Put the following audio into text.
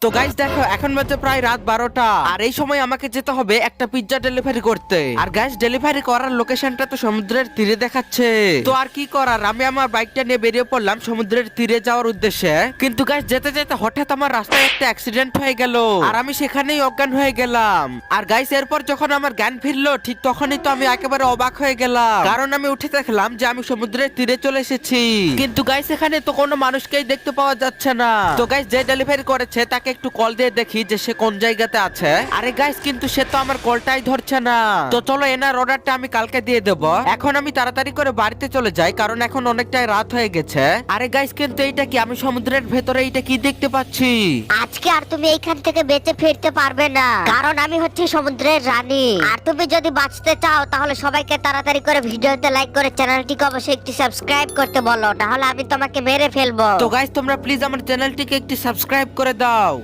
তো গাইস দেখো এখন বাজে প্রায় রাত 12টা আর এই সময় আমাকে যেতে হবে একটা পিৎজা ডেলিভারি করতে। আর গাইস ডেলিভারি করার লোকেশনটা তো সমুদ্রের তীরে দেখাচ্ছে। তো আর কি করার, আমি আমার বাইকটা নিয়ে বেরিয়ে পড়লাম সমুদ্রের তীরে যাওয়ার উদ্দেশ্যে। কিন্তু গাইস যেতে যেতে হঠাৎ আমার রাস্তায় একটা অ্যাক্সিডেন্ট হয়ে গেল আর আমি সেখানেই অজ্ঞান হয়ে গেলাম। আর গাইস এরপর যখন আমার জ্ঞান ফিরলো ঠিক তখনই তো আমি একেবারে অবাক হয়ে গেলাম, কারণ আমি উঠে দেখলাম যে আমি সমুদ্রের তীরে চলে এসেছি। কিন্তু গাইস এখানে তো কোনো মানুষকেই দেখতে পাওয়া যাচ্ছে না। তো গাইস যে ডেলিভারি করেছে তাকে একটু কল দিয়ে দেখি যে সে কোন জায়গাতে আছে। আরে গাইস কিন্তু সে তো আমার কলটাই ধরছে না। তো চলো এনার অর্ডারটা আমি কালকে দিয়ে দেব। এখন আমি তাড়াতাড়ি করে বাড়িতে চলে যাই কারণ এখন অনেকটাই রাত হয়ে গেছে। আরে গাইস কিন্তু এইটা কি, আমি সমুদ্রের ভেতরে এইটা কি দেখতে পাচ্ছি? আজকে আর তুমি এইখান থেকে বেঁচে ফিরতে পারবে না, কারণ আমি হচ্ছি সমুদ্রের রানী। আর তুমি যদি বাঁচতে চাও তাহলে সবাইকে তাড়াতাড়ি করে ভিডিওতে লাইক করে চ্যানেলটিকে অবশ্যই একটু সাবস্ক্রাইব করতে বলো, নাহলে আমি তোমাকে মেরে ফেলবো। তো গাইস তোমরা প্লিজ আমার চ্যানেলটিকে একটু সাবস্ক্রাইব করে দাও।